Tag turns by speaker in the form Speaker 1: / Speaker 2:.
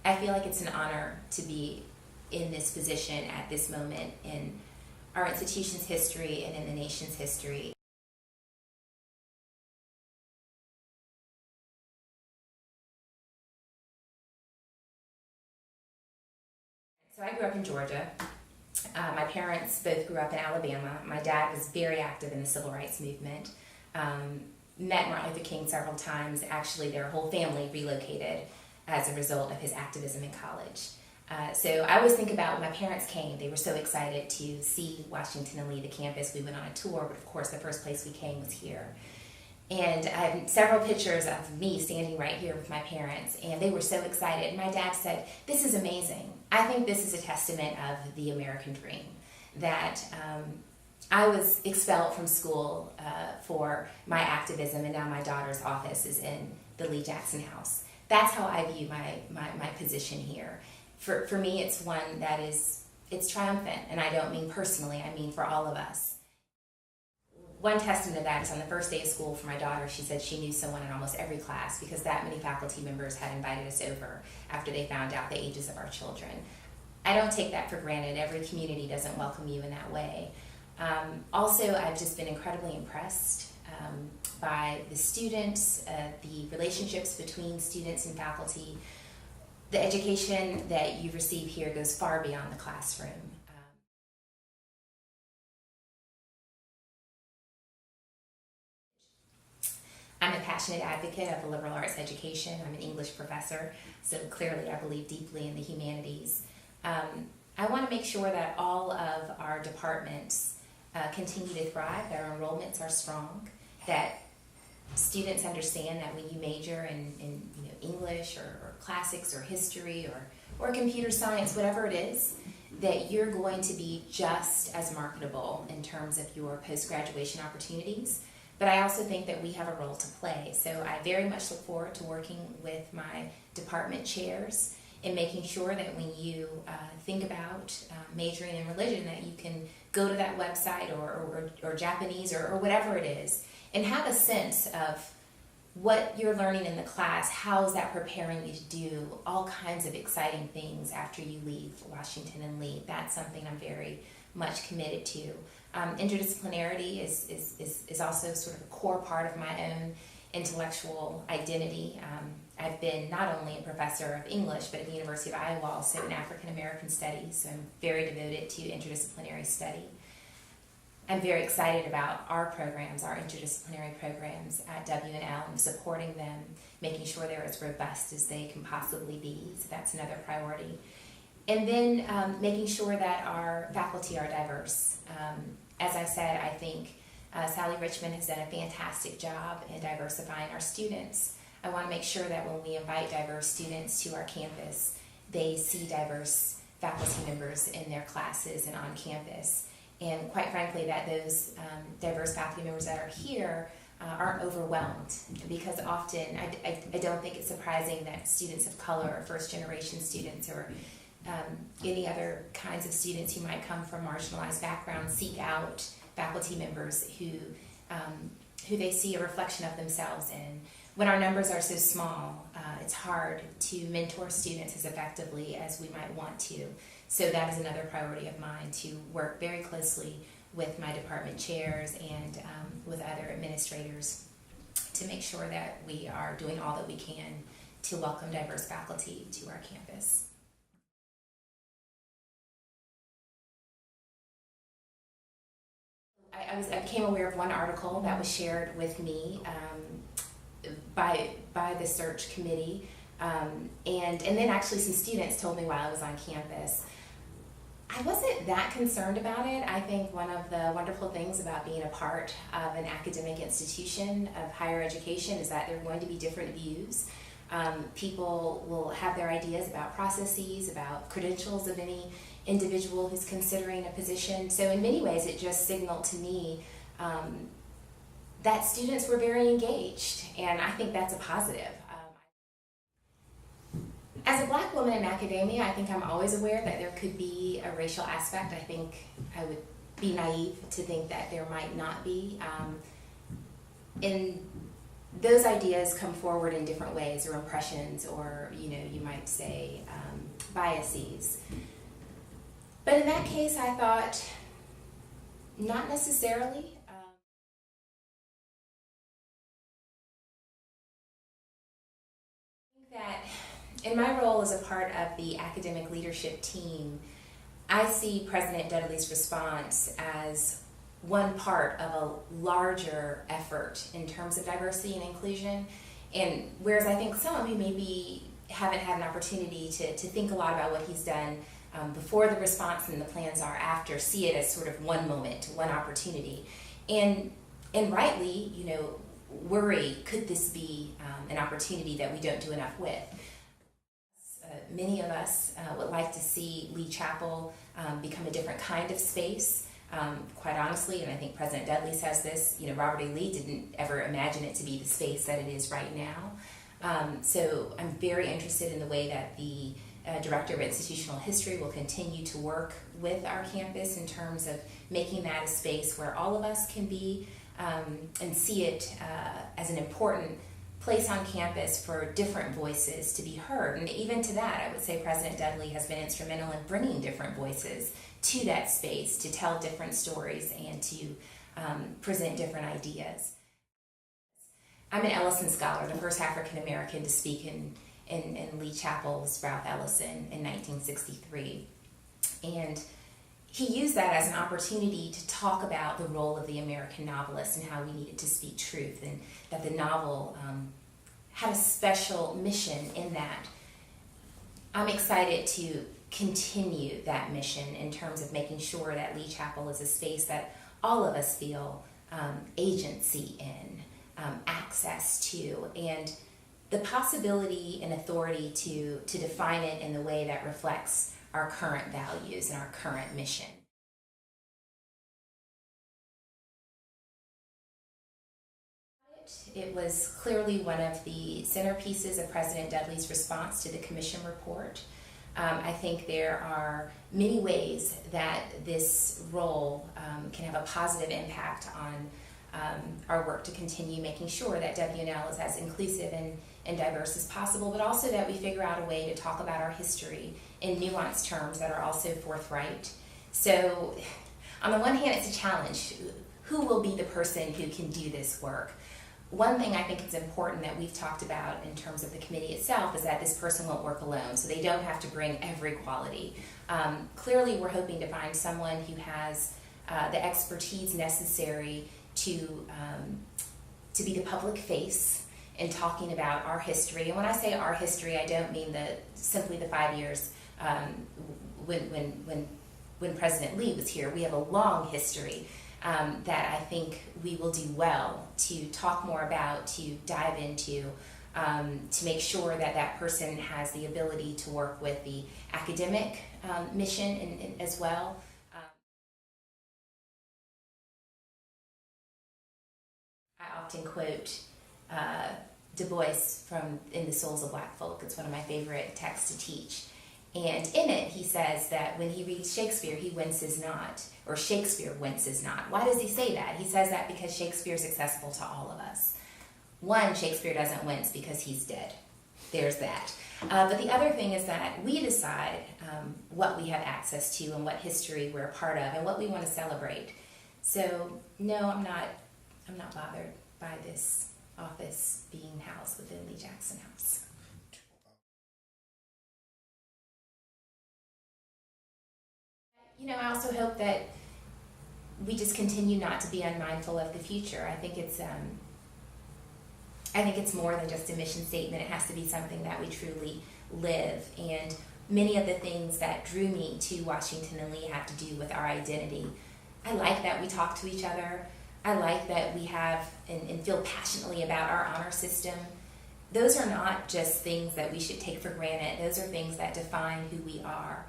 Speaker 1: I feel like it's an honor to be in this position at this moment in our institution's history and in the nation's history. So I grew up in Georgia. My parents both grew up in Alabama. My dad was very active in the civil rights movement. Met Martin Luther King several times. Actually, their whole family relocated as a result of his activism in college. So I always think about when my parents came, they were so excited to see Washington and Lee, the campus. We went on a tour, but of course the first place we came was here. And I have several pictures of me standing right here with my parents, and they were so excited. And my dad said, "This is amazing. I think this is a testament of the American dream, that I was expelled from school for my activism, and now my daughter's office is in the Lee Jackson House." That's how I view my position here. For me, it's one that it's triumphant, and I don't mean personally, I mean for all of us. One testament of that is on the first day of school for my daughter, she said she knew someone in almost every class because that many faculty members had invited us over after they found out the ages of our children. I don't take that for granted. Every community doesn't welcome you in that way. Also, I've just been incredibly impressed by the students, the relationships between students and faculty. The education that you receive here goes far beyond the classroom. I'm a passionate advocate of a liberal arts education. I'm an English professor, so clearly I believe deeply in the humanities. I want to make sure that all of our departments continue to thrive, that our enrollments are strong, that students understand that when you major in English or classics or history or computer science, whatever it is, that you're going to be just as marketable in terms of your post-graduation opportunities. But I also think that we have a role to play. So I very much look forward to working with my department chairs in making sure that when you think about majoring in religion, that you can go to that website or Japanese or whatever it is and have a sense of what you're learning in the class. How is that preparing you to do all kinds of exciting things after you leave Washington and Lee? That's something I'm very much committed to. Interdisciplinarity is also sort of a core part of my own intellectual identity. I've been not only a professor of English, but at the University of Iowa, also in African American studies, so I'm very devoted to interdisciplinary study. I'm very excited about our programs, our interdisciplinary programs at W&L, and supporting them, making sure they're as robust as they can possibly be, so that's another priority. And then making sure that our faculty are diverse. As I said, I think Sally Richmond has done a fantastic job in diversifying our students. I want to make sure that when we invite diverse students to our campus, they see diverse faculty members in their classes and on campus. And quite frankly, that those diverse faculty members that are here aren't overwhelmed, because often I don't think it's surprising that students of color or first-generation students or any other kinds of students who might come from marginalized backgrounds seek out faculty members who they see a reflection of themselves in. When our numbers are so small, it's hard to mentor students as effectively as we might want to. So that is another priority of mine, to work very closely with my department chairs and with other administrators to make sure that we are doing all that we can to welcome diverse faculty to our campus. I became aware of one article that was shared with me by the search committee, and then actually some students told me while I was on campus. I wasn't that concerned about it. I think one of the wonderful things about being a part of an academic institution of higher education is that there are going to be different views. People will have their ideas about processes, about credentials of any individual who's considering a position. So in many ways, it just signaled to me that students were very engaged, and I think that's a positive. As a Black woman in academia, I think I'm always aware that there could be a racial aspect. I think I would be naive to think that there might not be. In those ideas come forward in different ways, or impressions, or you might say biases. But in that case, I thought, not necessarily. That in my role as a part of the academic leadership team, I see President Dudley's response as one part of a larger effort in terms of diversity and inclusion. And whereas I think some of you maybe haven't had an opportunity to think a lot about what he's done before the response and the plans are after, see it as sort of one moment, one opportunity. And rightly, worry, could this be an opportunity that we don't do enough with? Many of us would like to see Lee Chapel become a different kind of space. Quite honestly, and I think President Dudley says this, Robert A. Lee didn't ever imagine it to be the space that it is right now. So I'm very interested in the way that the Director of Institutional History will continue to work with our campus in terms of making that a space where all of us can be and see it as an important place on campus for different voices to be heard. And even to that, I would say President Dudley has been instrumental in bringing different voices to that space to tell different stories and to present different ideas. I'm an Ellison Scholar, the first African American to speak in Lee Chapel's Ralph Ellison in 1963. And he used that as an opportunity to talk about the role of the American novelist and how we needed to speak truth, and that the novel had a special mission in that. I'm excited to continue that mission in terms of making sure that Lee Chapel is a space that all of us feel agency in, access to, and the possibility and authority to define it in the way that reflects our current values and our current mission. It was clearly one of the centerpieces of President Dudley's response to the commission report. I think there are many ways that this role can have a positive impact on our work to continue making sure that WNL is as inclusive and diverse as possible, but also that we figure out a way to talk about our history in nuanced terms that are also forthright. So on the one hand, it's a challenge. Who will be the person who can do this work? One thing I think it's important that we've talked about in terms of the committee itself is that this person won't work alone, so they don't have to bring every quality. Clearly, we're hoping to find someone who has the expertise necessary to be the public face in talking about our history. And when I say our history, I don't mean simply the 5 years when President Lee was here. We have a long history that I think we will do well to talk more about, to dive into, to make sure that that person has the ability to work with the academic mission as well. I often quote Du Bois from In the Souls of Black Folk. It's one of my favorite texts to teach. And in it, he says that when he reads Shakespeare, he winces not, or Shakespeare winces not. Why does he say that? He says that because Shakespeare is accessible to all of us. One, Shakespeare doesn't wince because he's dead. There's that. But the other thing is that we decide what we have access to and what history we're a part of and what we want to celebrate. So, no, I'm not bothered by this office being housed within Lee Jackson House. I also hope that we just continue not to be unmindful of the future. I think it's more than just a mission statement. It has to be something that we truly live. And many of the things that drew me to Washington and Lee have to do with our identity. I like that we talk to each other. I like that we have and feel passionately about our honor system. Those are not just things that we should take for granted. Those are things that define who we are.